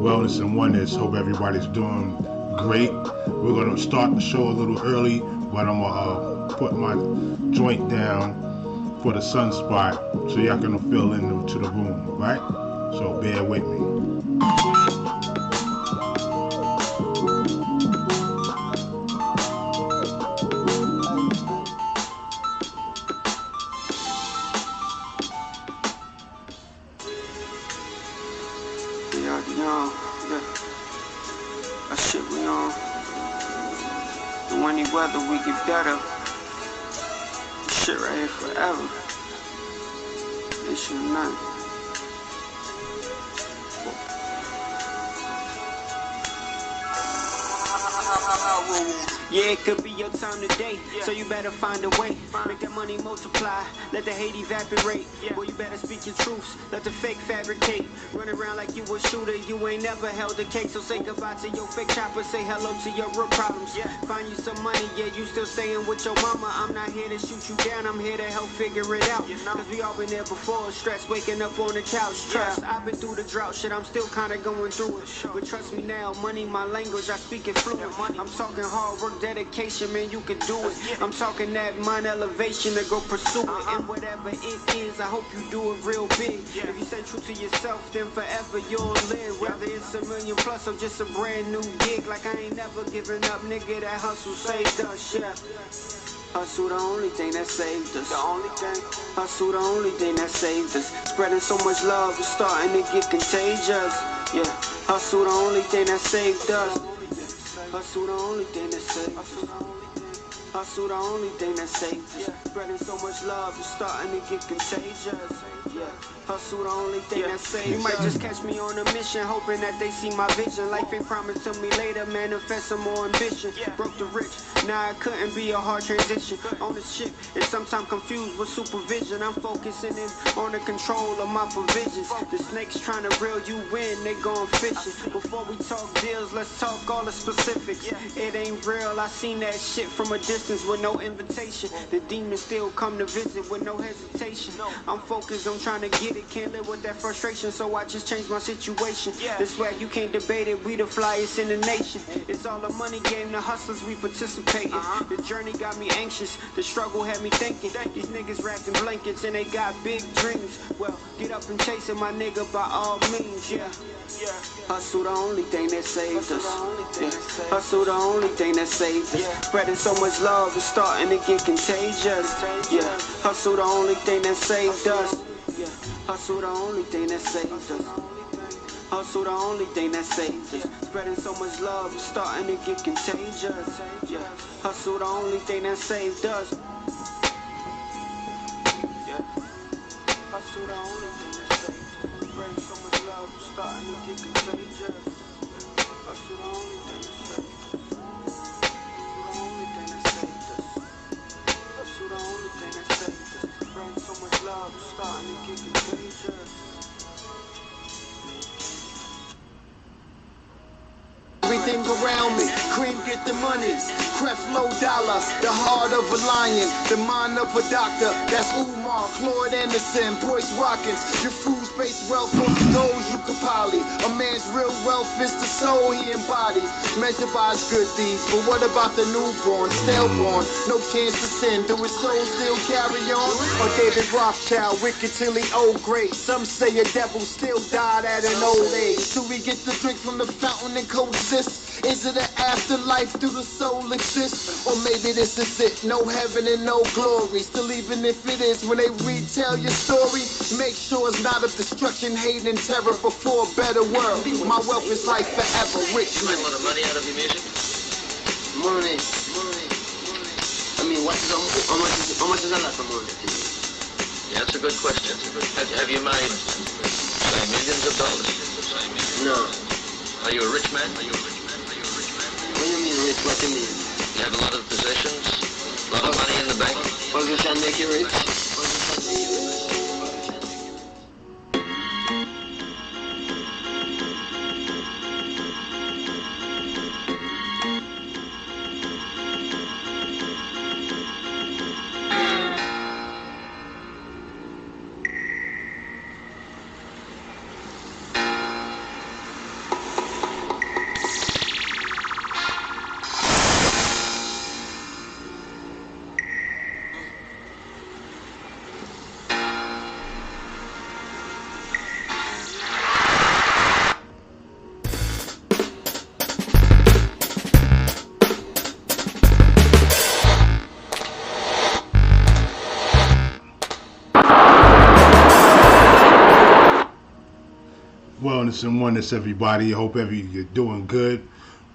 wellness and wonders. Hope everybody's doing great. We're gonna start the show a little early, but I'm gonna put my joint down for the sunspot so y'all can feel into the room, right? So bear with me. Weather, we get better. This shit right here forever. This shit nothing. Yeah, it could be your time today, so you better find a way. Make that money multiply, let the hate evaporate. Boy, you better speak your truths, let the fake fabricate. Run around like you a shooter, you ain't never held a case. So say goodbye to your fake chopper, say hello to your real problems. Find you some money, yeah, you still staying with your mama. I'm not here to shoot you down, I'm here to help figure it out. Cause we all been there before, stress, waking up on the couch. Trust, I've been through the drought, shit, I'm still kinda going through it. But trust me now, money my language, I speak it fluent. I'm talking hard work, dedication, man, you can do it. I'm talking that mind elevation to go pursue it. And whatever it is, I hope you do it real big. If you stay true to yourself, then forever you'll live. Whether it's a million plus or just a brand new gig. Like I ain't never giving up, nigga, that hustle saved us, yeah. Hustle the only thing that saved us. The only thing. Hustle the only thing that saved us. Spreading so much love, it's starting to get contagious. Yeah. Hustle the only thing that saved us. Hustle the only thing that saved us. Hustle the only thing that saved us. Spreading so much love, it's starting to get contagious. Yeah. Hustle the only thing that saves. You might just catch me on a mission, hoping that they see my vision. Life ain't promised to me later, manifest some more ambition. Broke the rich, now it couldn't be a hard transition. On the ship, and sometimes confused with supervision. I'm focusing in on the control of my provisions. The snakes trying to reel you in, they going fishing. Before we talk deals, let's talk all the specifics. It ain't real, I seen that shit from a distance with no invitation. The demons still come to visit with no hesitation. I'm focused on trying to get it. Can't live with that frustration, so I just changed my situation. This swag, you can't debate it, we the flyest in the nation. It's all a money game, the hustlers, we participating. The journey got me anxious, the struggle had me thinking. These niggas wrapped in blankets and they got big dreams. Well, get up and chase it, my nigga, by all means, yeah. Hustle the only thing that saved us. Hustle the only thing that saved us. Spreading so much love, it's starting to get contagious. Yeah. Hustle the only thing that saved us. Hustle the only thing that saved us. Hustle the only thing that saved us. Spreading so much love, it's starting to get contagious. Yeah. Hustle the only thing that saved us. Yeah. Hustle the only thing that saved us. Spreading so much love, it's starting to get contagious. Hustle the only thing that saved us. Hustle the only thing that saved us. Hustle the only thing that saved us. Spreading so much love, it's starting to get contagious. Everything around me, cream get the money, Creflo Dollar, the heart of a lion, the mind of a doctor, that's Umar, Claude Anderson, Boyce Watkins, your food-based wealth on those you could poly. A man's real wealth is the soul he embodies, measured by his good deeds, but what about the newborn, stillborn, no chance to sin, do his soul still carry on? Or David Rothschild, wicked till he old great, some say a devil still died at an old age, do we get to drink from the fountain and coexist? Is it an afterlife? Do the soul exist? Or maybe this is it, no heaven and no glory. Still even if it is, when they retell your story, make sure it's not of destruction, hate and terror before a better world. My wealth is like forever rich man. You want the money out of your music? Money. I mean, how much is a lot of money to you? Yeah, that's a good question. Have you made, say, millions of dollars? No. Are you a rich man? What do you mean rich? What do you mean? You have a lot of possessions? A lot of money in the bank? Position make you rich? Wellness and Oneness, everybody. I hope you're doing good.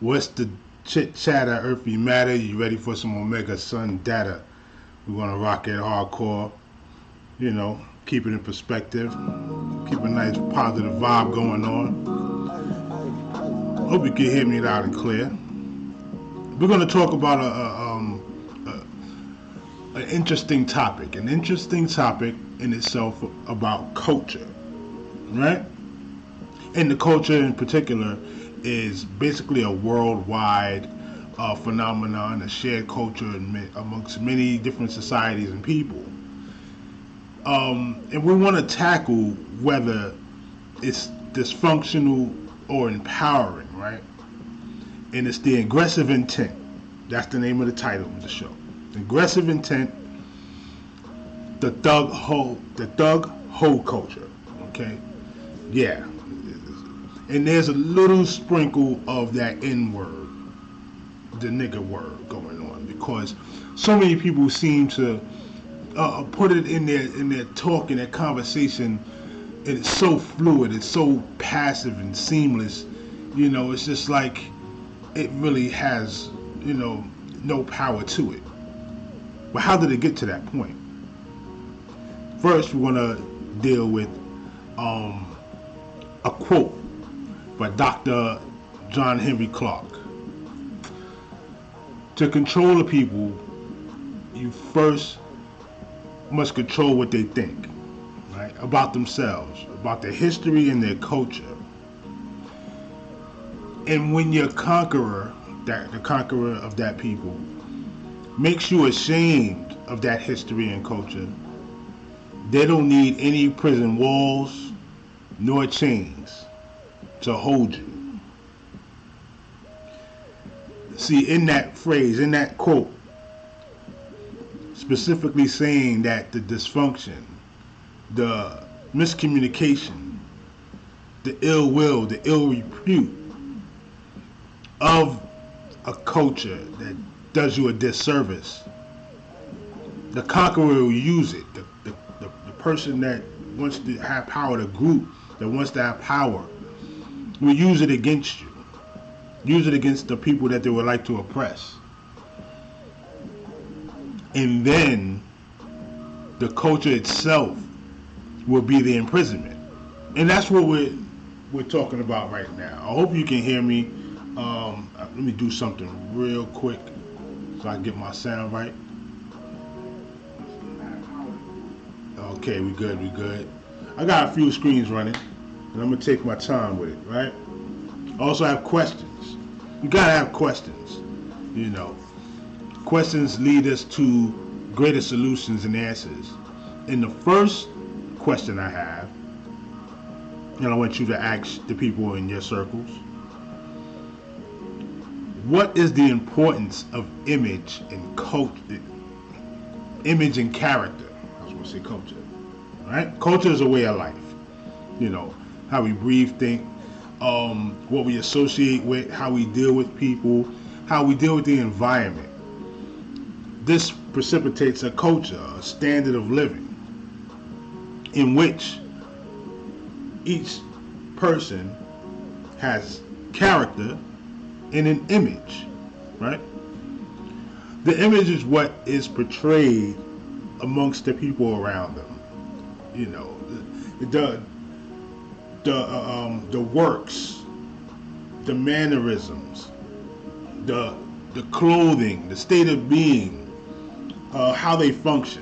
What's the chit chatter, earthy matter? You ready for some Omega Sun data? We're gonna rock it hardcore. You know, keep it in perspective. Keep a nice positive vibe going on. Hope you can hear me loud and clear. We're gonna talk about an interesting topic. An interesting topic in itself about culture, right? And the culture in particular is basically a worldwide phenomenon, a shared culture amongst many different societies and people. And we want to tackle whether it's dysfunctional or empowering, right? And it's the aggressive intent. That's the name of the title of the show. Aggressive intent, the thug ho culture, okay? Yeah. And there's a little sprinkle of that N-word, the nigga word going on, because so many people seem to put it in their talk, in their conversation, and it's so fluid, it's so passive and seamless, you know, it's just like it really has, you know, no power to it. But how did it get to that point? First, we want to deal with a quote by Dr. John Henry Clark. To control the people, you first must control what they think, right? About themselves, about their history and their culture. And when your conqueror, the conqueror of that people, makes you ashamed of that history and culture, they don't need any prison walls nor chains to hold you. See, in that phrase, in that quote, specifically saying that the dysfunction, the miscommunication, the ill will, the ill repute of a culture that does you a disservice, the conqueror will use it. The person that wants to have power, the group that wants to have power, will use it against you. Use it against the people that they would like to oppress. And then the culture itself will be the imprisonment. And that's what we're talking about right now. I hope you can hear me. Let me do something real quick so I can get my sound right. Okay, we good. I got a few screens running, and I'm gonna take my time with it, right? I also have questions. You gotta have questions, you know. Questions lead us to greater solutions and answers. And the first question I have, and I want you to ask the people in your circles, what is the importance of image and culture? Image and character. I was going to say culture. Right? Culture is a way of life. You know, how we breathe, think, what we associate with, how we deal with people, how we deal with the environment. This precipitates a culture, a standard of living, in which each person has character and an image, right? The image is what is portrayed amongst the people around them. You know, the works, the mannerisms, the clothing, the state of being, how they function.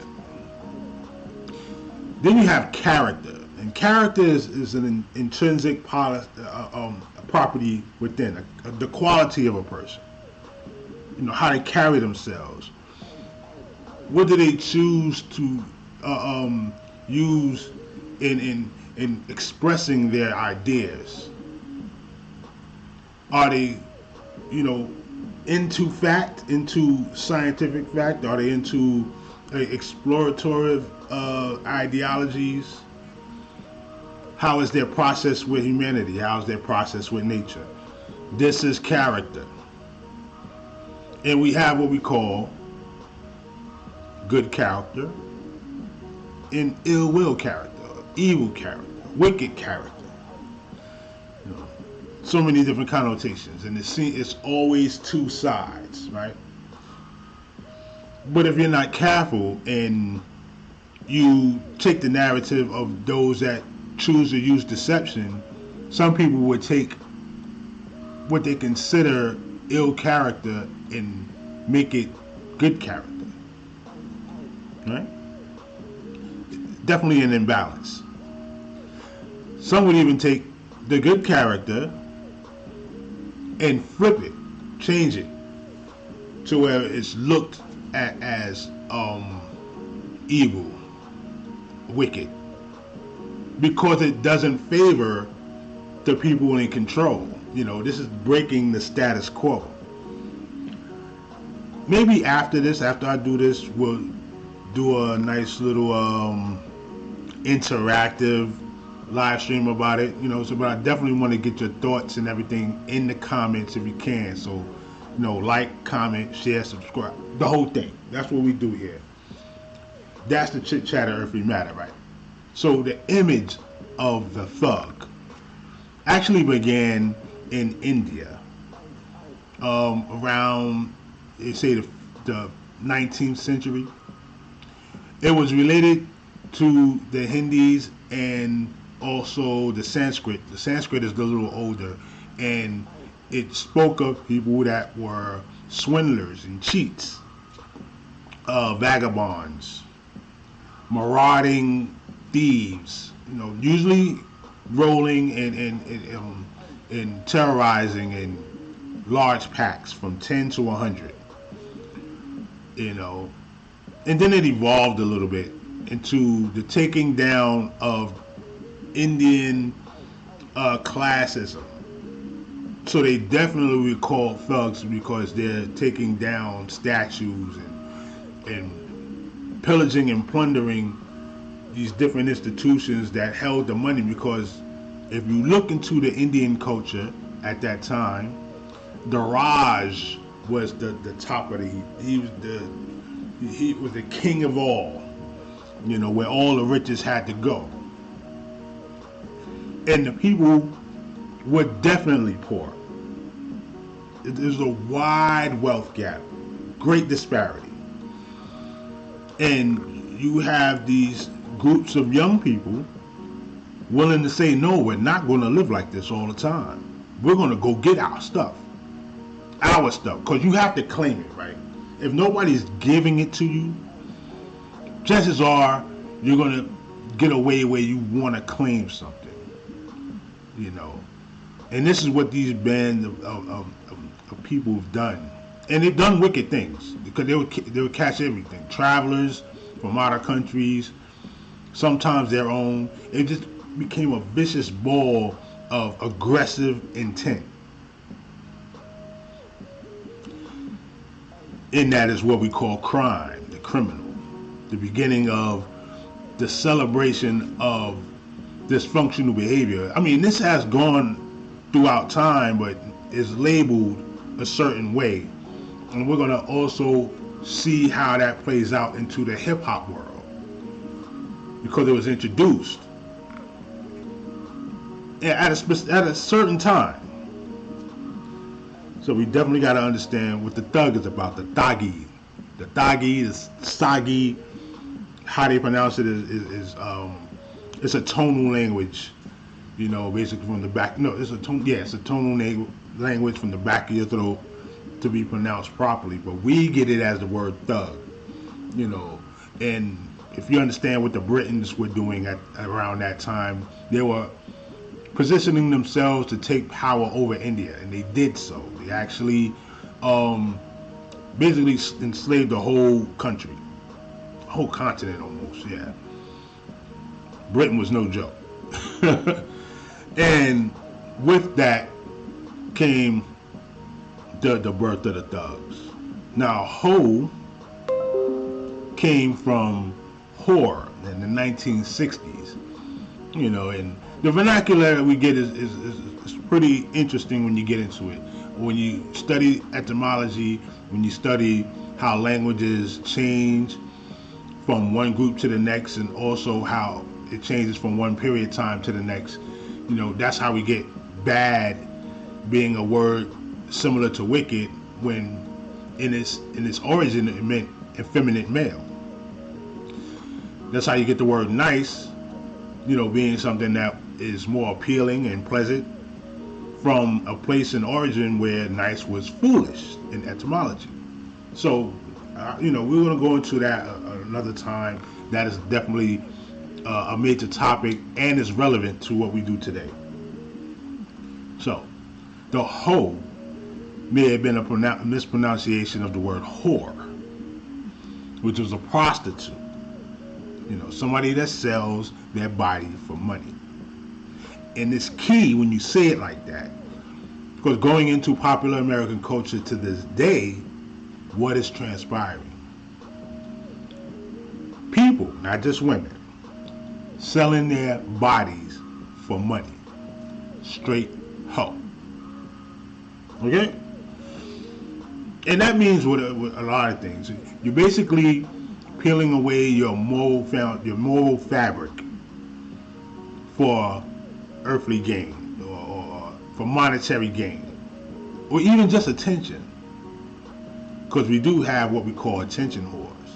Then you have character, and character is an intrinsic property within, the quality of a person. You know, how they carry themselves. What do they choose to use in expressing their ideas? Are they, you know, into fact, into scientific fact? Are they into explorative ideologies? How is their process with humanity? How is their process with nature? This is character. And we have what we call good character and ill will character, evil character, wicked character. so many different connotations, and it's always two sides, right? But if you're not careful and you take the narrative of those that choose to use deception, some people would take what they consider ill character and make it good character, right? Definitely an imbalance. Some would even take the good character and flip it, change it to where it's looked at as evil, wicked, because it doesn't favor the people in control. You know, this is breaking the status quo. Maybe after I do this, we'll do a nice little interactive live stream about it. You know, so but I definitely want to get your thoughts and everything in the comments if you can. So, you know, like, comment, share, subscribe, the whole thing. That's what we do here. That's the chit chatter earthly matter, right? So the image of the thug actually began in India around, they say, the 19th century. It was related to the Hindis and also the Sanskrit. The Sanskrit is a little older, and it spoke of people that were swindlers and cheats, vagabonds, marauding thieves, you know, usually rolling and terrorizing in large packs from 10 to 100, you know. And then it evolved a little bit into the taking down of Indian classism. So they definitely were called thugs because they're taking down statues and pillaging and plundering these different institutions that held the money. Because if you look into the Indian culture at that time, the Raj was the top of the heap. He was the king of all, you know, where all the riches had to go. And the people were definitely poor. There's a wide wealth gap, great disparity. And you have these groups of young people willing to say, no, we're not going to live like this all the time. We're going to go get our stuff, because you have to claim it, right? If nobody's giving it to you, chances are you're going to get away where you want to claim something, you know. And this is what these bands of people have done. And they've done wicked things because they would catch everything. Travelers from other countries, sometimes their own. It just became a vicious ball of aggressive intent. And that is what we call crime, the criminal. The beginning of the celebration of dysfunctional behavior. I mean, this has gone throughout time, but is labeled a certain way. And we're going to also see how that plays out into the hip-hop world, because it was introduced at a certain time. So we definitely got to understand what the thug is about, the thuggy. The thuggy, the sagi, how they pronounce it is it's a tonal language, you know, basically from the back. No, it's a tonal language from the back of your throat to be pronounced properly. But we get it as the word thug, you know. And if you understand what the Britons were doing around that time, they were positioning themselves to take power over India, and they did so. They actually basically enslaved the whole country, whole continent almost, yeah. Britain was no joke. And with that came the birth of the thugs. Now, Ho came from whore in the 1960s, you know, and the vernacular that we get is pretty interesting when you get into it. When you study etymology, when you study how languages change from one group to the next, and also how it changes from one period of time to the next, you know, that's how we get bad being a word similar to wicked, when in its origin it meant effeminate male. That's how you get the word nice, being something that is more appealing and pleasant, from a place in origin where nice was foolish in etymology. So, we're going to go into that another time. That is definitely a major topic and is relevant to what we do today. So, the hoe may have been a mispronunciation of the word whore, which was a prostitute. Somebody that sells their body for money. And it's key when you say it like that, because going into popular American culture to this day, what is transpiring? People, not just women, selling their bodies for money. Straight hoe. Okay? And that means with a lot of things. You're basically peeling away your moral fabric for earthly gain, or for monetary gain, or even just attention. Because we do have what we call attention whores.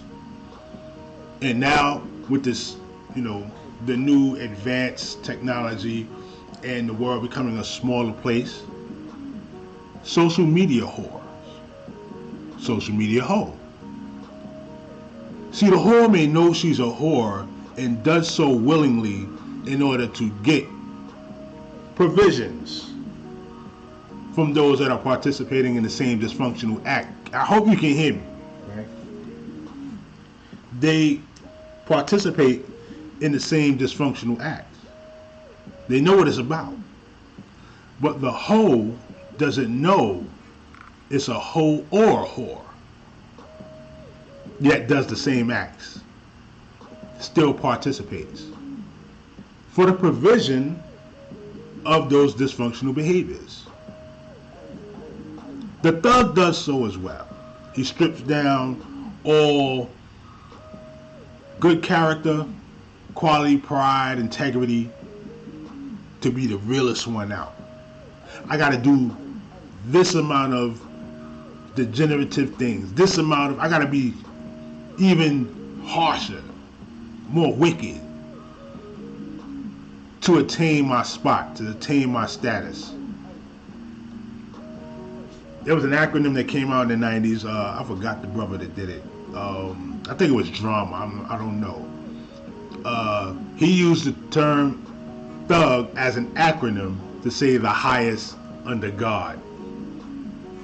And now with this, the new advanced technology and the world becoming a smaller place, social media whores, social media hoe. See, the whore may know she's a whore and does so willingly in order to get provisions from those that are participating in the same dysfunctional act. I hope you can hear me. Right? They participate in the same dysfunctional act. They know what it's about. But the hoe doesn't know it's a hoe or a whore, yet does the same acts, still participates for the provision of those dysfunctional behaviors. The thug does so as well. He strips down all good character, quality, pride, integrity to be the realest one out. I got to do this amount of degenerative things, this amount of, I got to be even harsher, more wicked to attain my spot, to attain my status. There was an acronym that came out in the 90s. I forgot the brother that did it. I think it was Drama. I don't know. He used the term thug as an acronym to say the highest under God.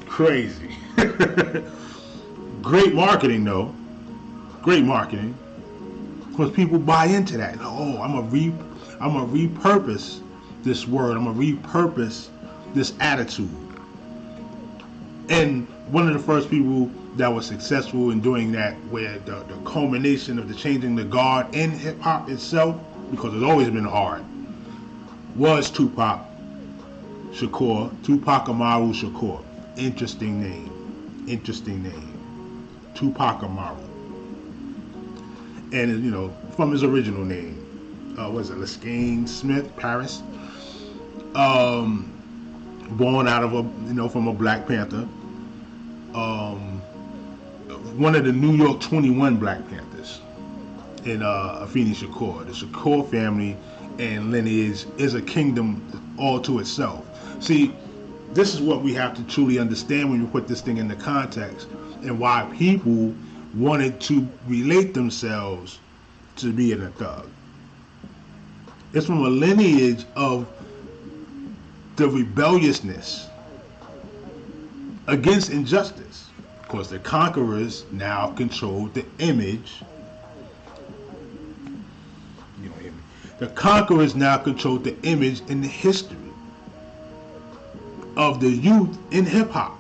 Crazy. Great marketing, though. Great marketing. Because people buy into that. Oh, I'm gonna repurpose this word. I'm gonna repurpose this attitude. And one of the first people that was successful in doing that, where the culmination of the changing the guard in hip hop itself, because it's always been hard, was Tupac Amaru Shakur. Interesting name. Tupac Amaru. And from his original name, was it Lascane Smith, Paris? Born out of from a Black Panther. One of the New York 21 Black Panthers in Afeni Shakur. The Shakur family and lineage is a kingdom all to itself. See, this is what we have to truly understand when we put this thing into context, and why people wanted to relate themselves to being a thug. It's from a lineage of the rebelliousness against injustice. Of course, the conquerors now controlled the image. The conquerors now controlled the image and the history of the youth in hip-hop,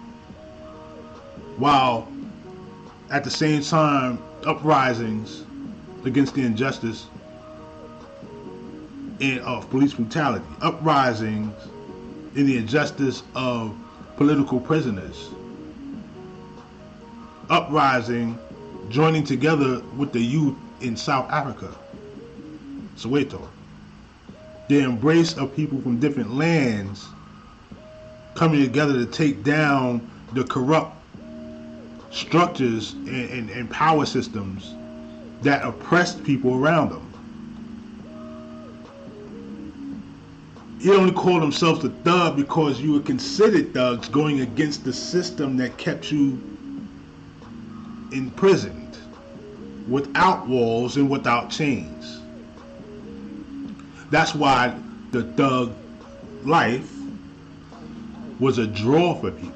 while at the same time uprisings against the injustice of police brutality, uprisings in the injustice of political prisoners, uprising joining together with the youth in South Africa, Soweto. The embrace of people from different lands coming together to take down the corrupt structures and power systems that oppressed people around them. He only called himself a thug because you were considered thugs going against the system that kept you imprisoned, without walls and without chains. That's why the thug life was a draw for people.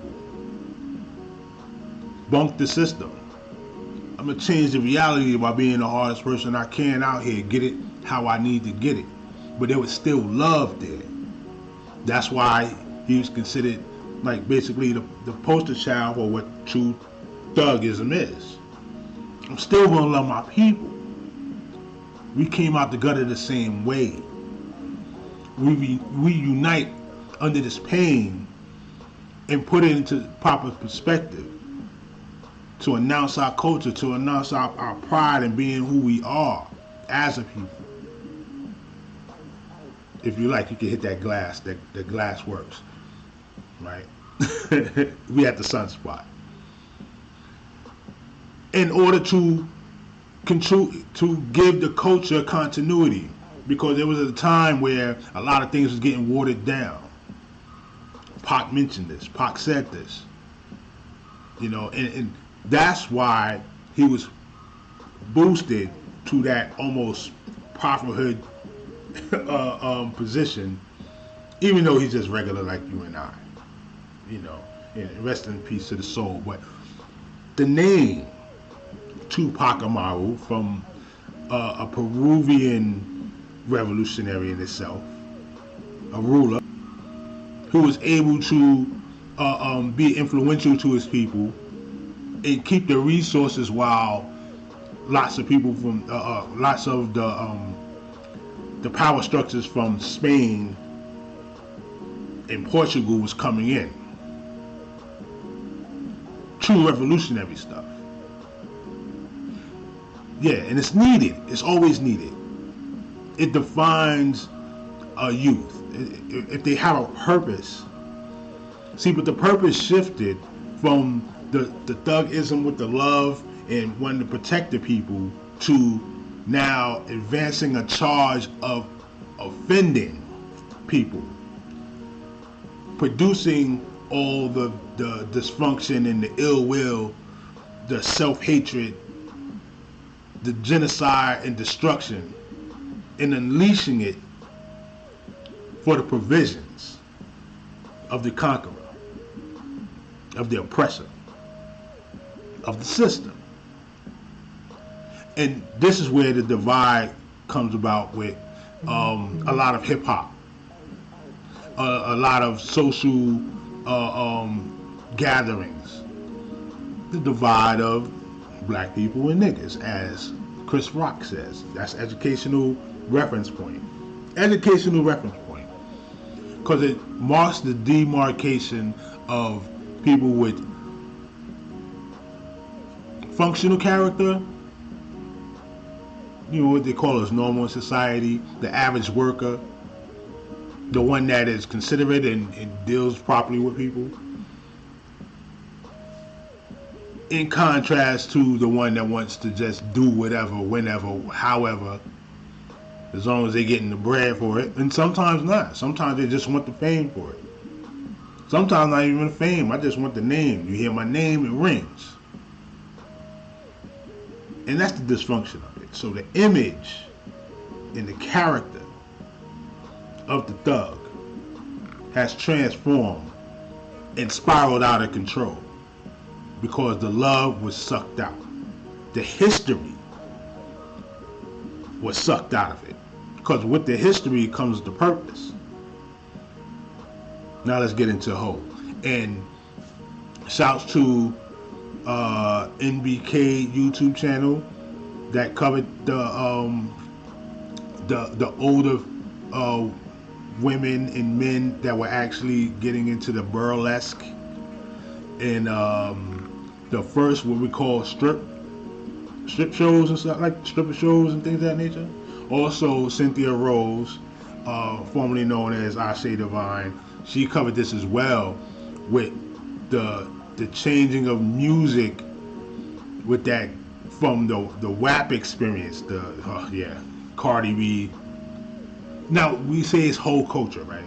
Bunk the system. I'm gonna change the reality by being the hardest person I can out here, get it how I need to get it. But there was still love there. That's why he was considered like basically the poster child for what true thugism is. I'm still gonna love my people. We came out the gutter the same way. We unite under this pain and put it into proper perspective to announce our culture, to announce our pride in being who we are as a people. If you like, you can hit that glass. The glass works, right? We at the Sunspot. In order to give the culture continuity, because there was a time where a lot of things was getting watered down. Pac mentioned this. Pac said this. You know, and that's why he was boosted to that almost prophethood position, even though he's just regular like you and I. You know, and rest in peace to the soul. But the name Tupac Amaru, from a Peruvian revolutionary in itself, a ruler who was able to be influential to his people and keep the resources while lots of people from lots of the power structures from Spain and Portugal was coming in. True revolutionary stuff. Yeah, and it's needed. It's always needed. It defines a youth. If they have a purpose. See, but the purpose shifted from the thugism with the love and wanting to protect the people to now advancing a charge of offending people, producing all the dysfunction and the ill will, the self-hatred, the genocide and destruction, and unleashing it for the provisions of the conqueror, of the oppressor, of the system. And this is where the divide comes about with a lot of hip-hop, a lot of social gatherings. The divide of black people and niggas, as Chris Rock says. That's educational reference point. Educational reference point. Because it marks the demarcation of people with functional character, you know, what they call as normal in society, the average worker, the one that is considerate and deals properly with people, in contrast to the one that wants to just do whatever, whenever, however, as long as they're getting the bread for it. And sometimes not. Sometimes they just want the fame for it. Sometimes not even the fame. I just want the name. You hear my name, it rings. And that's the dysfunction of it. So the image and the character of the thug has transformed and spiraled out of control because the love was sucked out. The history was sucked out of it. Because with the history comes the purpose. Now let's get into whole. And shouts to NBK YouTube channel that covered the older women and men that were actually getting into the burlesque and the first what we call strip shows and stuff, like stripper shows and things of that nature. Also Cynthia Rose formerly known as Ashe Divine, she covered this as well with the changing of music with that from the WAP experience, Cardi B. Now we say it's whole culture, right?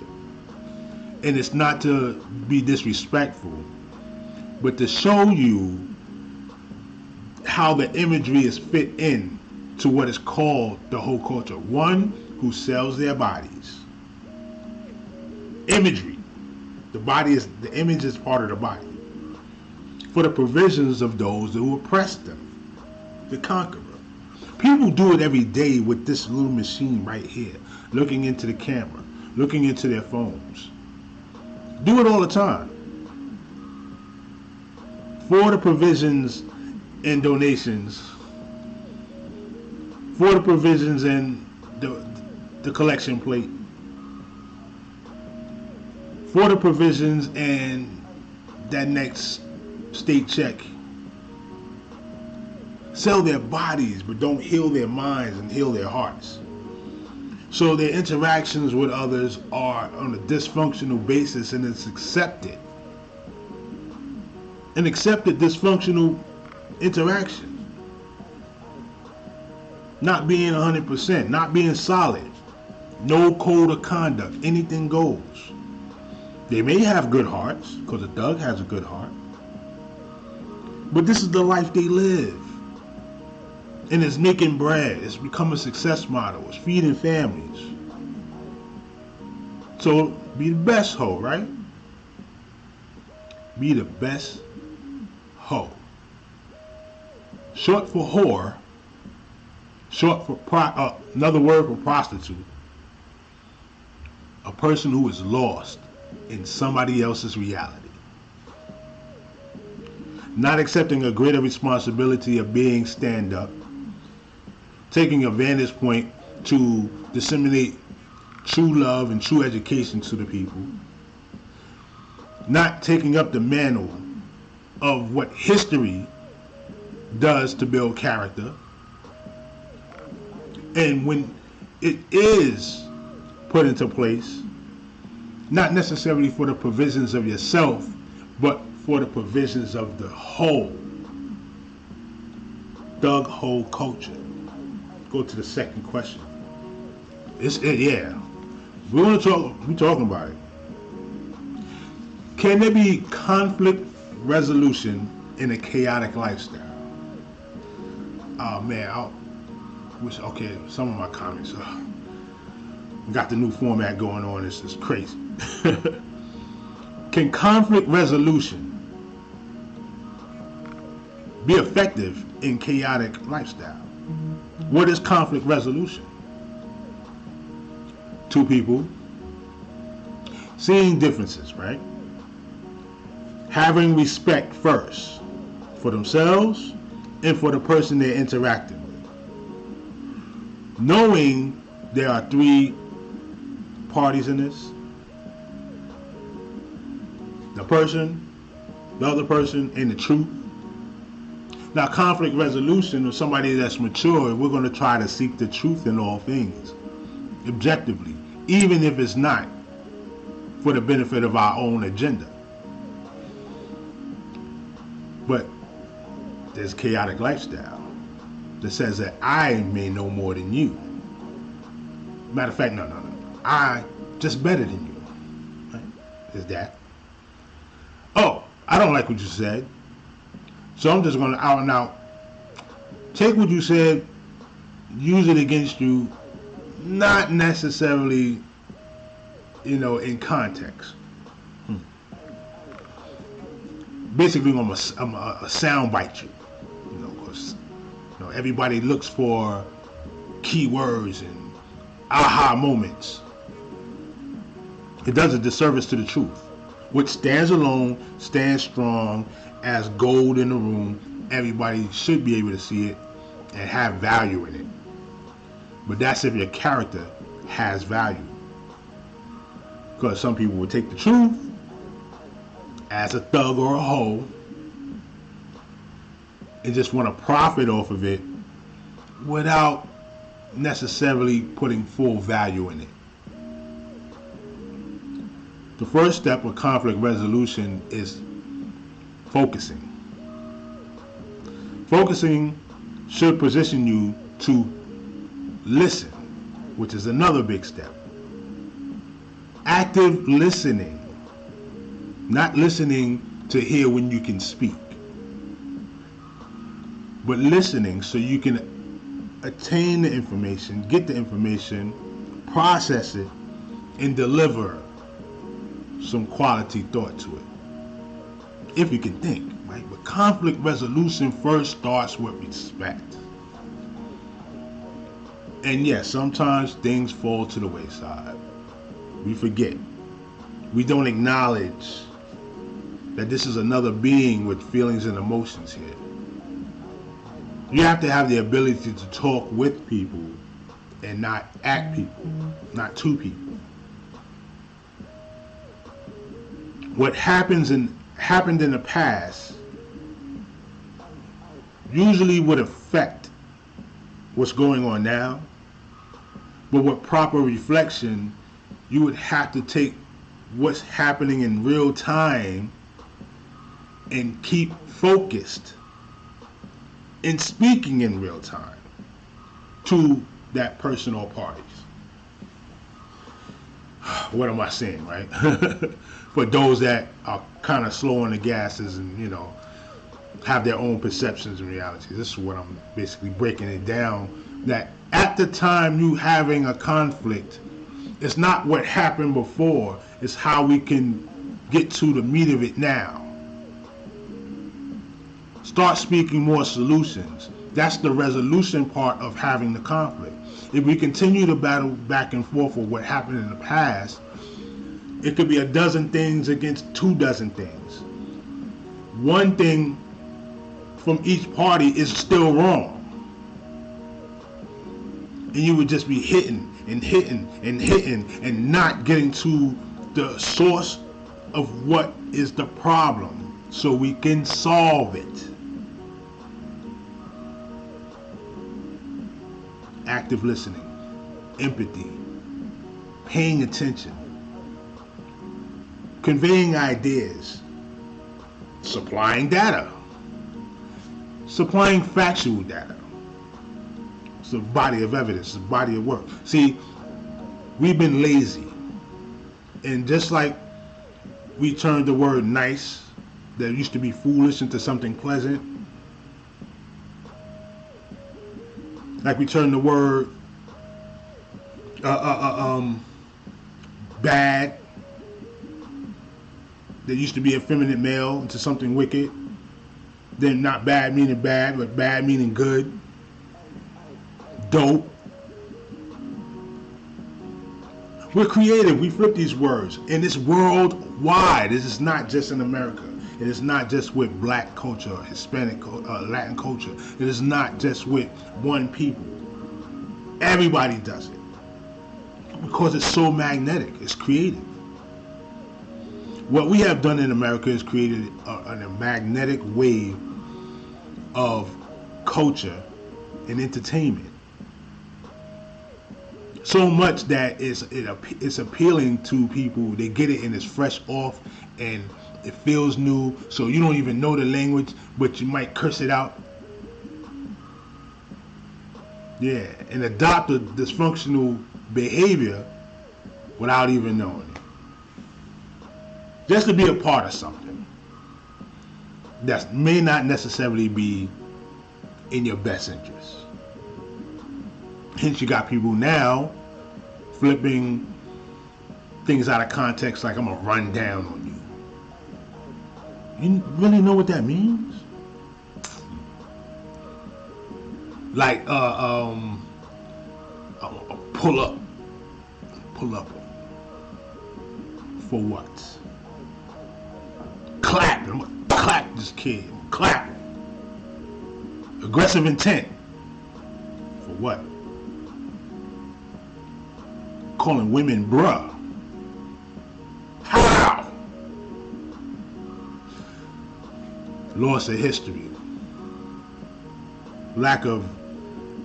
And it's not to be disrespectful, but to show you how the imagery is fit in to what is called the whole culture. One who sells their bodies. Imagery. The image is part of the body. For the provisions of those who oppress them. The conqueror. People do it every day with this little machine right here, looking into the camera, looking into their phones. Do it all the time. For the provisions and donations, for the provisions and the collection plate, for the provisions and that next state check. Sell their bodies, but don't heal their minds and heal their hearts. So their interactions with others are on a dysfunctional basis, and it's accepted. An accepted dysfunctional interaction. Not being 100%, not being solid. No code of conduct, anything goes. They may have good hearts, because a thug has a good heart. But this is the life they live. And it's making bread. It's become a success model. It's feeding families. So be the best hoe, right? Be the best hoe. Short for whore. Short for another word for prostitute. A person who is lost in somebody else's reality. Not accepting a greater responsibility of being stand-up. Taking a vantage point to disseminate true love and true education to the people. Not taking up the mantle of what history does to build character. And when it is put into place, not necessarily for the provisions of yourself, but for the provisions of the whole. Thug whole culture. Go to the second question. We're talking about it. Can there be conflict resolution in a chaotic lifestyle? Oh man, some of my comments got the new format going on. It's crazy. Can conflict resolution be effective in chaotic lifestyle? What is conflict resolution? Two people seeing differences, right? Having respect first for themselves and for the person they're interacting with. Knowing there are three parties in this. The person, the other person, and the truth. Now, conflict resolution or somebody that's mature, we're going to try to seek the truth in all things, objectively, even if it's not for the benefit of our own agenda. But there's chaotic lifestyle that says that I may know more than you. Matter of fact, no. I just better than you. Right? There's that. Oh, I don't like what you said. So I'm just going to out and out take what you said, use it against you, not necessarily, in context. Basically, I'm a sound bite you. Because everybody looks for keywords and aha moments. It does a disservice to the truth, which stands alone, stands strong, as gold in the room. Everybody should be able to see it and have value in it. But that's if your character has value. Because some people will take the truth as a thug or a hoe and just want to profit off of it without necessarily putting full value in it. The first step of conflict resolution is focusing. Focusing should position you to listen, which is another big step. Active listening, not listening to hear when you can speak, but listening so you can attain the information, get the information, process it, and deliver some quality thought to it. If you can think, right? But conflict resolution first starts with respect. And yes, sometimes things fall to the wayside. We forget. We don't acknowledge that this is another being with feelings and emotions here. You have to have the ability to talk with people and not at people, not to people. What happened in the past usually would affect what's going on now, but with proper reflection, you would have to take what's happening in real time and keep focused in speaking in real time to that person or parties. What am I saying, right? For those that are kind of slow on the gases and, have their own perceptions and realities. This is what I'm basically breaking it down, that at the time you having a conflict, it's not what happened before, it's how we can get to the meat of it now. Start speaking more solutions. That's the resolution part of having the conflict. If we continue to battle back and forth with what happened in the past, it could be a dozen things against 24 things. One thing from each party is still wrong. And you would just be hitting and hitting and hitting and not getting to the source of what is the problem so we can solve it. Active listening, empathy, paying attention, conveying ideas, supplying data, supplying factual data. It's a body of evidence, it's a body of work. See, we've been lazy. And just like we turned the word nice, that used to be foolish, into something pleasant, like we turned the word bad, that used to be effeminate male, into something wicked. Then not bad meaning bad, but bad meaning good. Dope. We're creative. We flip these words, and it's worldwide. This is not just in America. It is not just with black culture, Hispanic, Latin culture. It is not just with one people. Everybody does it because it's so magnetic. It's creative. What we have done in America is created a magnetic wave of culture and entertainment. So much that it's appealing to people. They get it and it's fresh off and it feels new. So you don't even know the language, but you might curse it out. Yeah, and adopt a dysfunctional behavior without even knowing it. Just to be a part of something that may not necessarily be in your best interest. Hence you got people now flipping things out of context like I'm gonna run down on you. You really know what that means? Like pull up for what? Clap. I'm gonna clap this kid. Clap him. Aggressive intent. For what? Calling women bruh. How? Loss of history. Lack of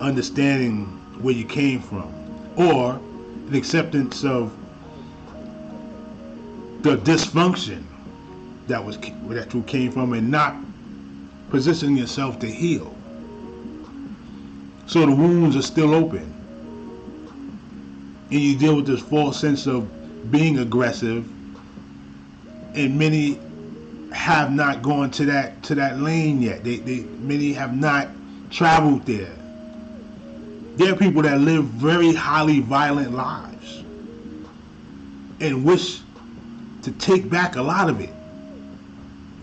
understanding where you came from. Or an acceptance of the dysfunction that came from, and not positioning yourself to heal. So the wounds are still open, and you deal with this false sense of being aggressive, and many have not gone to that lane yet. Many have not traveled there. There are people that live very highly violent lives and wish to take back a lot of it,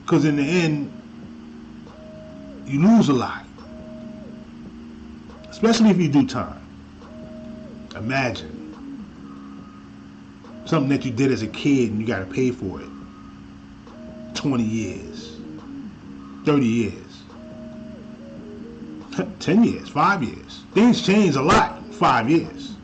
because in the end you lose a lot, especially if you do time. Imagine something that you did as a kid and you got to pay for it. 20 years, 30 years, 10 years, 5 years. Things change a lot in 5 years.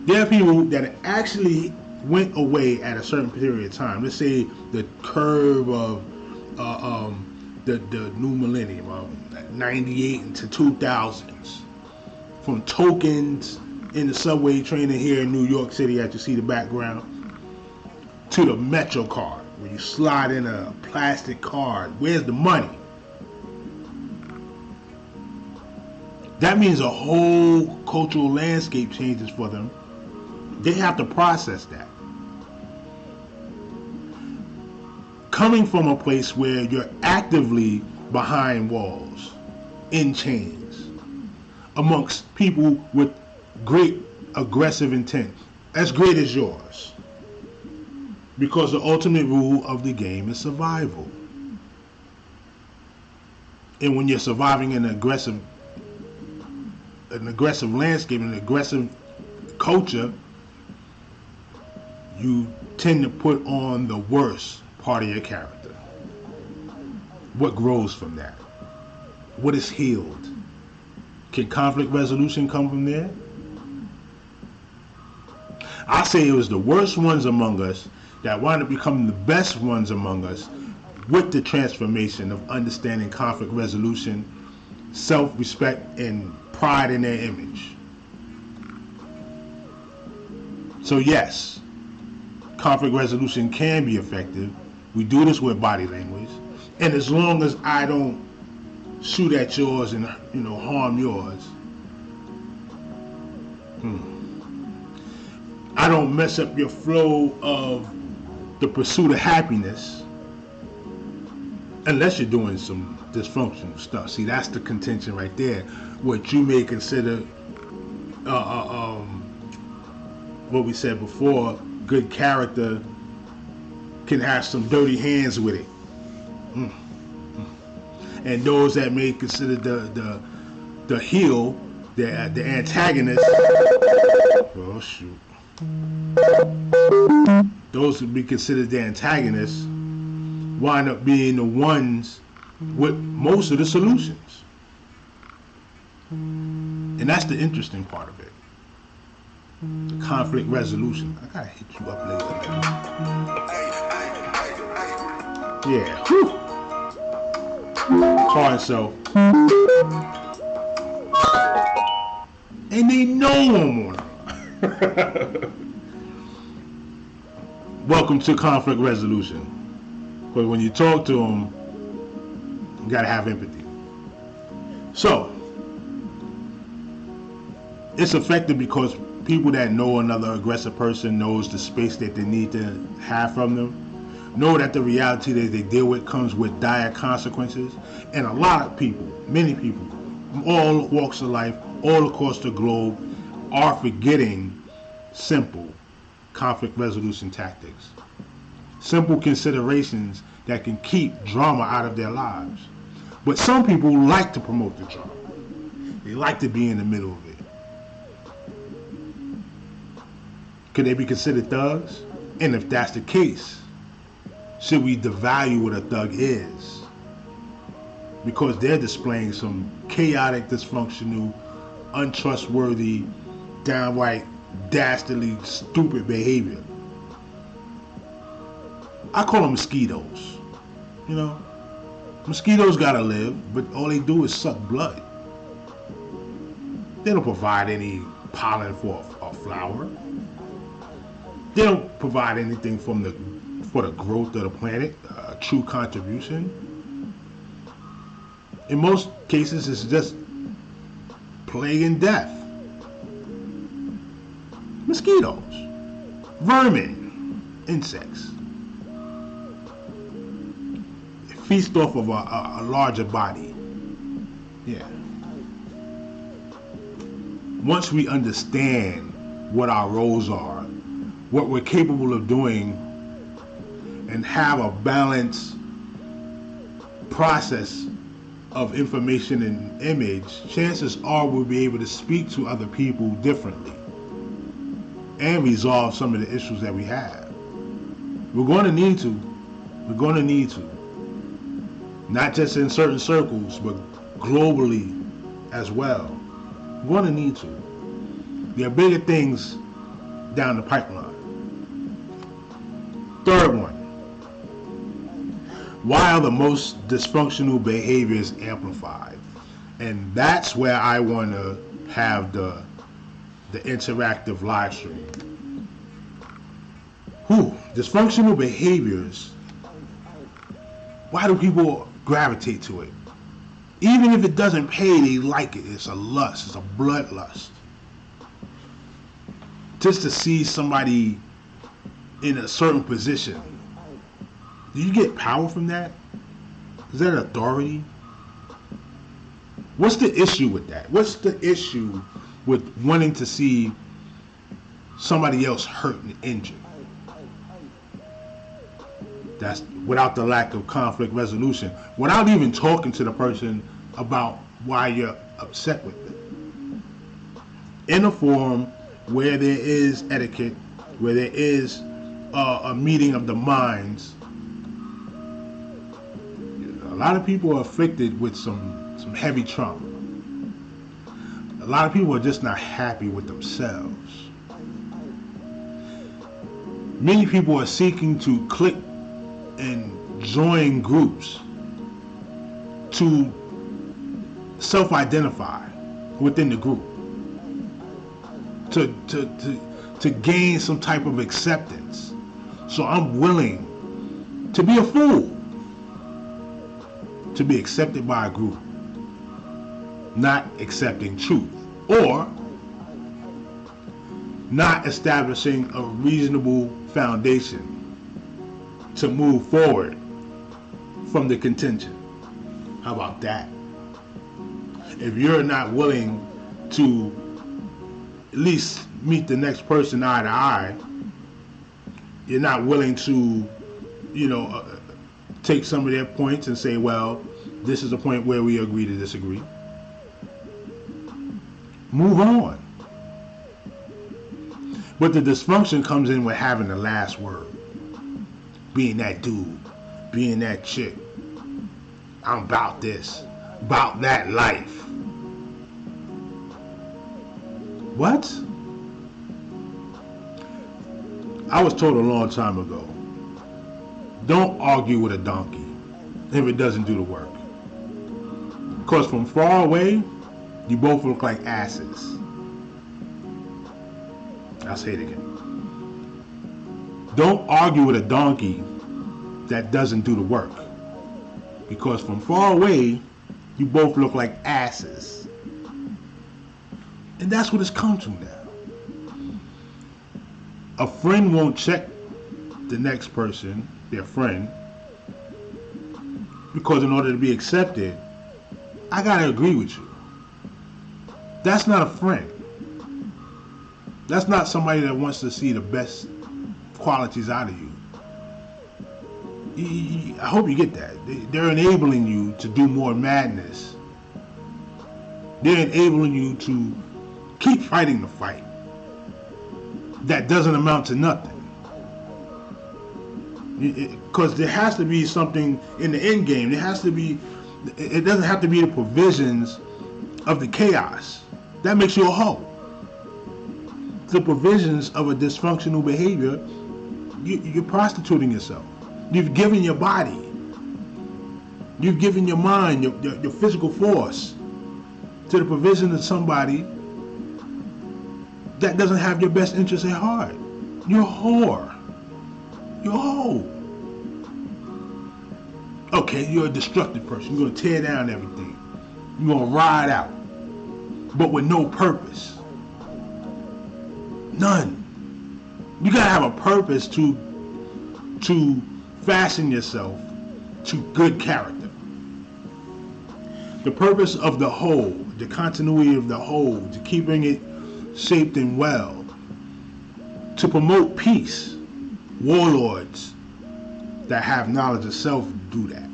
There are people that actually went away at a certain period of time. Let's say the curve of the new millennium, 98 into 2000s, from tokens in the subway train here in New York City, as you see the background, to the Metro card, where you slide in a plastic card. Where's the money? That means a whole cultural landscape changes for them. They have to process that. Coming from a place where you're actively behind walls, in chains, amongst people with great aggressive intent, as great as yours. Because the ultimate rule of the game is survival. And when you're surviving in an aggressive landscape, an aggressive culture, you tend to put on the worst part of your character. What grows from that? What is healed? Can conflict resolution come from there? I say it was the worst ones among us that wound up becoming the best ones among us, with the transformation of understanding conflict resolution, self-respect, and pride in their image. So yes, conflict resolution can be effective. We do this with body language, and as long as I don't shoot at yours and harm yours, I don't mess up your flow of the pursuit of happiness, unless you're doing some dysfunctional stuff. See, that's the contention right there. What you may consider, what we said before, good character can have some dirty hands with it. And those that may consider the heel, the antagonist, oh shoot, those who be considered the antagonists wind up being the ones with most of the solutions. And that's the interesting part of it. The conflict resolution. I gotta hit you up later. Yeah. Whew. Hard so. And they know I'm on it. Welcome to conflict resolution. Because when you talk to them, you gotta have empathy. So, it's effective because people that know another aggressive person knows the space that they need to have from them, know that the reality that they deal with comes with dire consequences. And a lot of people, many people, from all walks of life, all across the globe, are forgetting simple conflict resolution tactics. Simple considerations that can keep drama out of their lives. But some people like to promote the drama. They like to be in the middle of it. Could they be considered thugs? And if that's the case, should we devalue what a thug is? Because they're displaying some chaotic, dysfunctional, untrustworthy, downright dastardly, stupid behavior. I call them mosquitoes. You know, mosquitoes gotta live, but all they do is suck blood. They don't provide any pollen for a flower. they don't provide anything for the growth of the planet, a true contribution. In most cases, it's just plague and death. Mosquitoes, vermin, insects. It feast off of a larger body. Yeah. Once we understand what our roles are, what we're capable of doing, and have a balanced process of information and image, chances are we'll be able to speak to other people differently and resolve some of the issues that we have. We're going to need to. We're going to need to. Not just in certain circles, but globally as well. We're going to need to. There are bigger things down the pipeline. Third one. Why are the most dysfunctional behaviors amplified? And that's where I want to have the interactive live stream. Dysfunctional behaviors. Why do people gravitate to it? Even if it doesn't pay, they like it. It's a lust. It's a bloodlust. Just to see somebody in a certain position. Do you get power from that? Is that authority? What's the issue with that? What's the issue with wanting to see somebody else hurt and injured? That's without the lack of conflict resolution, without even talking to the person about why you're upset with them. In a forum where there is etiquette, where there is a meeting of the minds, a lot of people are afflicted with some heavy trauma. A lot of people are just not happy with themselves. Many people are seeking to click and join groups to self-identify within the group, to gain some type of acceptance. So I'm willing to be a fool to be accepted by a group, not accepting truth, or not establishing a reasonable foundation to move forward from the contention. How about that? If you're not willing to at least meet the next person eye to eye, you're not willing to, take some of their points and say, well, this is a point where we agree to disagree. Move on. But the dysfunction comes in with having the last word. Being that dude, being that chick. I'm about this, about that life. What? I was told a long time ago, don't argue with a donkey if it doesn't do the work. Because from far away, you both look like asses. I'll say it again. Don't argue with a donkey that doesn't do the work. Because from far away, you both look like asses. And that's what it's come to now. A friend won't check the next person, their friend, because in order to be accepted, I gotta agree with you. That's not a friend. That's not somebody that wants to see the best qualities out of you. I hope you get that. They're enabling you to do more madness. They're enabling you to keep fighting the fight that doesn't amount to nothing. Because there has to be something in the end game. There has to be. It doesn't have to be the provisions of the chaos. That makes you a hoe. The provisions of a dysfunctional behavior, you're prostituting yourself. You've given your body. You've given your mind, your physical force to the provision of somebody that doesn't have your best interest at heart. You're a whore. You're a hoe. Okay, you're a destructive person. You're gonna tear down everything. You're gonna ride out, but with no purpose. None. You gotta have a purpose to fasten yourself to good character. The purpose of the whole, the continuity of the whole, to keeping it shaped and well, to promote peace. Warlords that have knowledge of self do that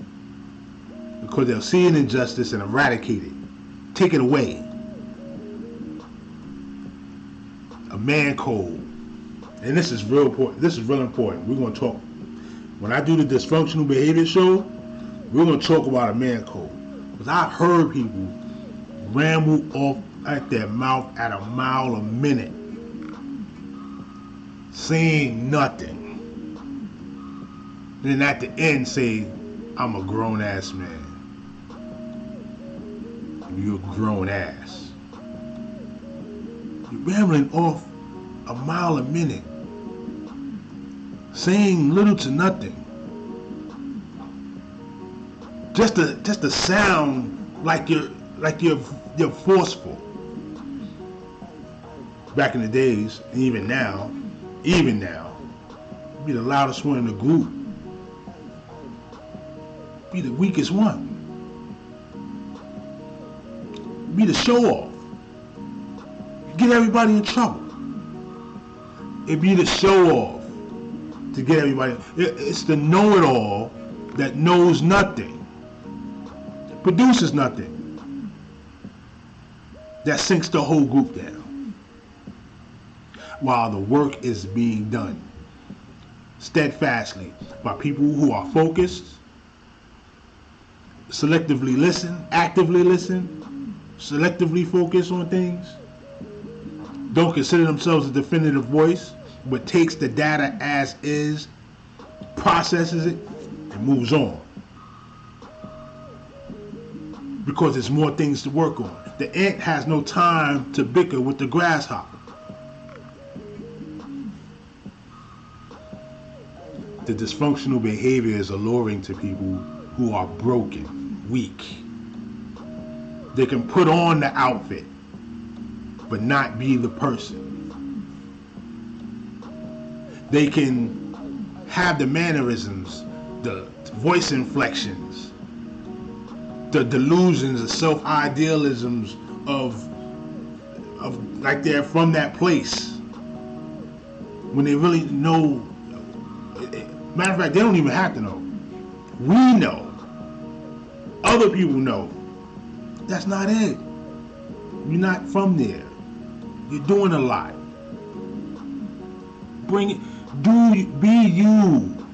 because they'll see an injustice and eradicate it, take it away. A man code, and this is real important. This is real important. We're going to talk when I do the dysfunctional behavior show. We're going to talk about a man code because I've heard people ramble off at their mouth at a mile a minute, saying nothing. And then at the end say, I'm a grown ass man. You're a grown ass. You're rambling off a mile a minute, saying little to nothing. Just to sound like you're forceful. Back in the days, and even now, be the loudest one in the group. Be the weakest one. Be the show-off. Get everybody in trouble. It be the show-off to get everybody. It's the know-it-all that knows nothing, produces nothing, that sinks the whole group down, while the work is being done steadfastly by people who are focused, selectively listen, actively listen, selectively focus on things, don't consider themselves a definitive voice, but takes the data as is, processes it, and moves on. Because there's more things to work on. The ant has no time to bicker with the grasshopper. The dysfunctional behavior is alluring to people who are broken, weak. They can put on the outfit, but not be the person. They can have the mannerisms, the voice inflections, the delusions, the self-idealisms of like they're from that place, when they really know. Matter of fact, they don't even have to know. We know. Other people know. That's not it. You're not from there. You're doing a lot. Bring it. Be you.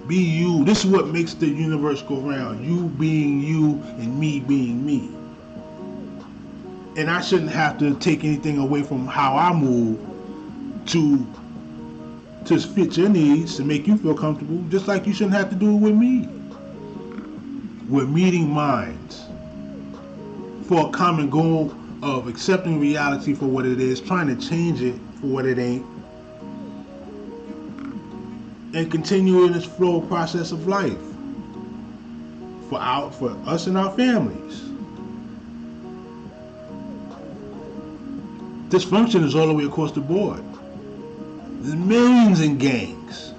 Be you. This is what makes the universe go round. You being you and me being me. And I shouldn't have to take anything away from how I move to fit your needs, to make you feel comfortable, just like you shouldn't have to do it with me. We're meeting minds for a common goal of accepting reality for what it is, trying to change it for what it ain't, and continuing this flow process of life for us and our families. Dysfunction is all the way across the board. There's millions in gangs.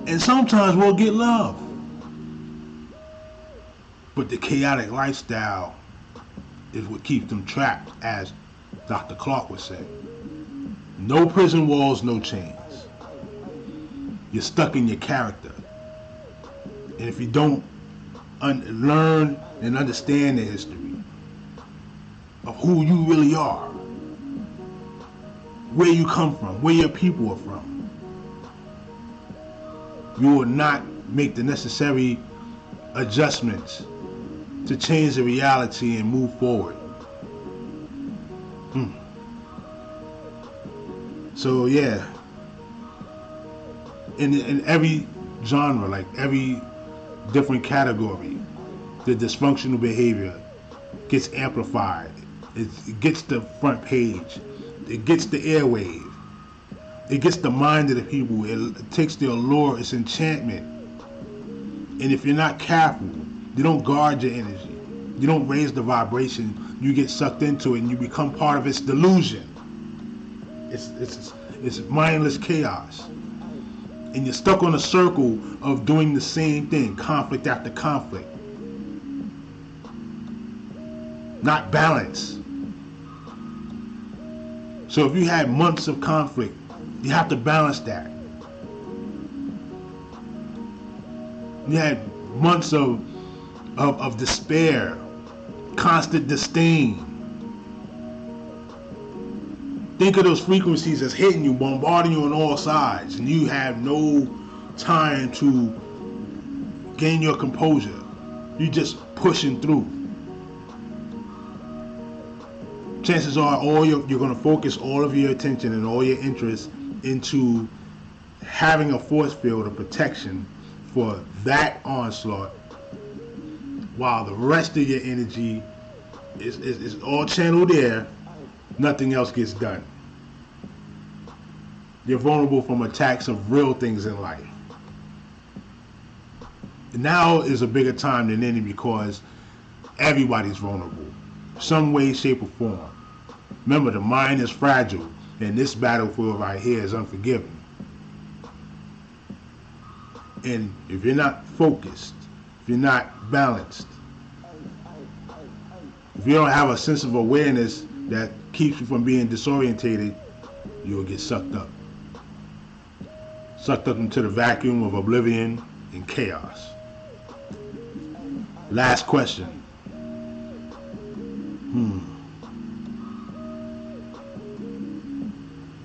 And sometimes we'll get love. But the chaotic lifestyle is what keeps them trapped, as Dr. Clark would say. No prison walls, no chains. You're stuck in your character. And if you don't learn and understand the history of who you really are, where you come from, where your people are from, you will not make the necessary adjustments to change the reality and move forward. So yeah, in every genre, like every different category, the dysfunctional behavior gets amplified. It gets the front page. It gets the airwave. It gets the mind of the people. It takes the allure, its enchantment. And if you're not careful, you don't guard your energy, you don't raise the vibration, you get sucked into it and you become part of its delusion. It's mindless chaos. And you're stuck on a circle of doing the same thing, conflict after conflict. Not balance. So if you had months of conflict, you have to balance that. You had months of despair, constant disdain. Think of those frequencies that's hitting you, bombarding you on all sides, and you have no time to gain your composure. You're just pushing through. Chances are you're going to focus all of your attention and all your interest into having a force field of protection for that onslaught, while the rest of your energy is all channeled there. Nothing else gets done. You're vulnerable from attacks of real things in life. Now is a bigger time than any because everybody's vulnerable, some way, shape, or form. Remember, the mind is fragile, and this battlefield right here is unforgiving. And if you're not focused, if you're not balanced, if you don't have a sense of awareness that keeps you from being disorientated, you'll get sucked up. Sucked up into the vacuum of oblivion and chaos. Last question.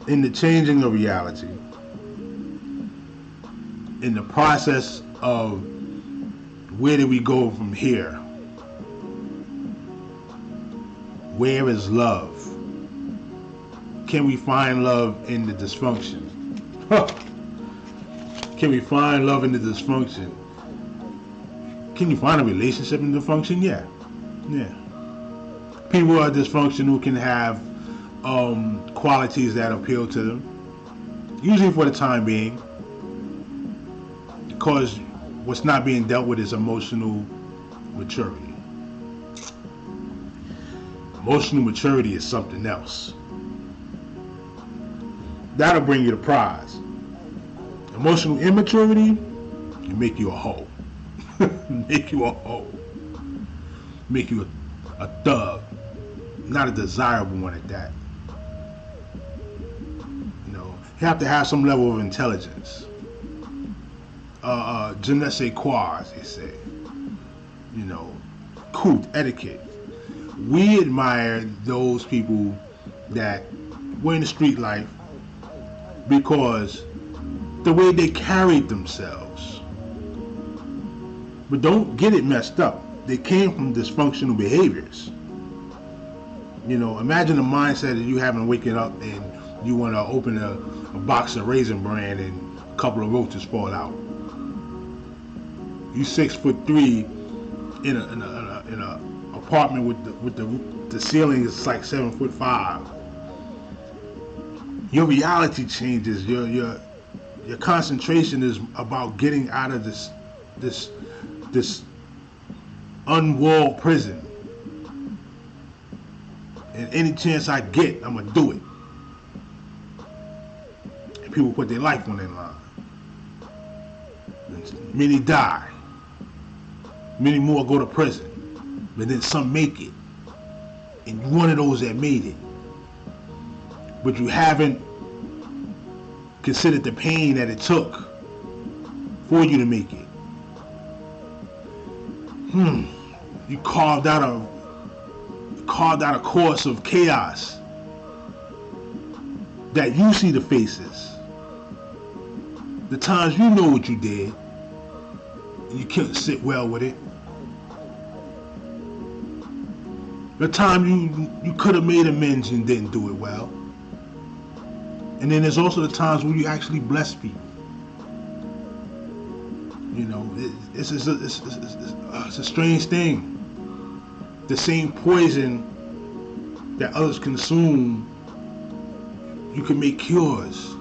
In the changing of reality, in the process of where do we go from here? Where is love? Can we find love in the dysfunction? Can we find love in the dysfunction? Can you find a relationship in dysfunction? Yeah. People who are dysfunctional can have qualities that appeal to them, usually for the time being, because what's not being dealt with is emotional maturity. Emotional maturity is something else. That'll bring you the prize. Emotional immaturity can make you a hoe. Make you a hoe. Make you a thug. Not a desirable one at that. You have to have some level of intelligence. Je ne sais quoi, as they say. Cool etiquette. We admire those people that were in the street life because the way they carried themselves. But don't get it messed up. They came from dysfunctional behaviors. Imagine the mindset that you having waking up and you want to open a box of Raisin Bran and a couple of roaches fall out. You 6'3" in a apartment with the ceiling is like 7'5". Your reality changes. Your concentration is about getting out of this unwalled prison. And any chance I get, I'm gonna do it. And people put their life on that line. And many die. Many more go to prison. But then some make it. And you're one of those that made it. But you haven't considered the pain that it took for you to make it. You carved out a course of chaos that you see the faces. The times you know what you did, and you couldn't sit well with it. The time you could have made amends and didn't do it well. And then there's also the times where you actually bless people. It's a strange thing. The same poison that others consume You can make cures.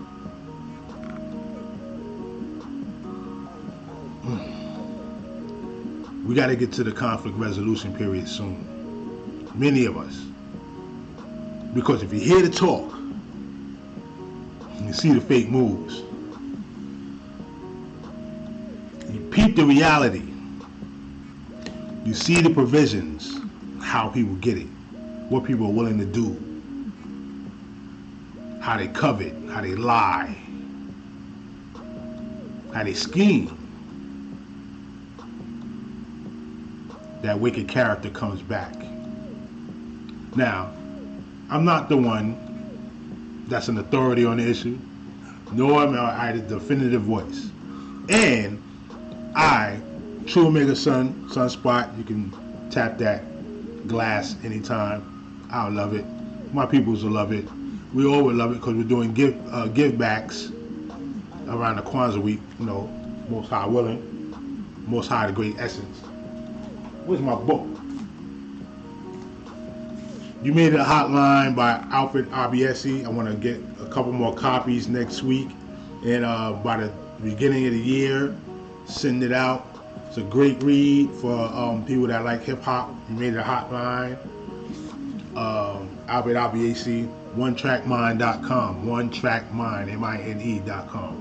We got to get to the conflict resolution period soon. Many of us. Because if you hear the talk, you see the fake moves, you peep the reality, you see the provisions, how people get it, what people are willing to do, how they covet, how they lie, how they scheme. That wicked character comes back. Now, I'm not the one that's an authority on the issue, nor am I the definitive voice. And I, True Omega Sun, Sunspot, you can tap that glass anytime. I'll love it. My peoples will love it. We all will love it because we're doing give backs around the Kwanzaa week. You know, Most High willing, Most High the Great Essence. Where's my book? You Made It a Hotline by Alfred Abiesi. I want to get a couple more copies next week. And by the beginning of the year, send it out. It's a great read for people that like hip hop. You Made It a Hotline. Albert Abiesi, OneTrackMind.com. OneTrackMind, MINE.com.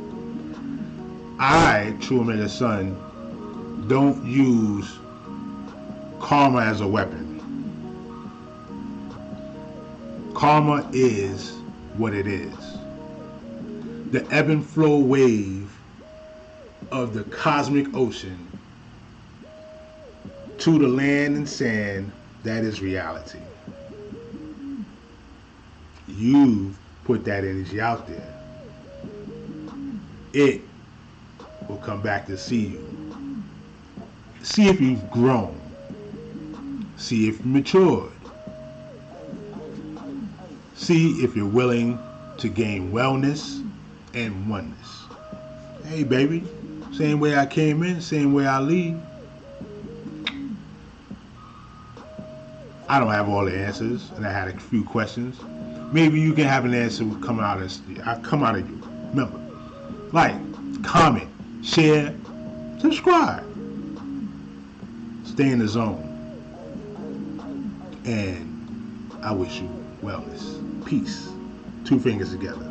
I, True Omega Sun, don't use karma as a weapon. Karma is what it is. The ebb and flow wave of the cosmic ocean to the land and sand, that is reality. You've put that energy out there. It will come back to see you. See if you've grown. See if you've matured. See if you're willing to gain wellness and oneness. Hey, baby, same way I came in, same way I leave. I don't have all the answers, and I had a few questions. Maybe you can have an answer come out of you. Remember, like, comment, share, subscribe. Stay in the zone. And I wish you wellness. Peace. Two fingers together.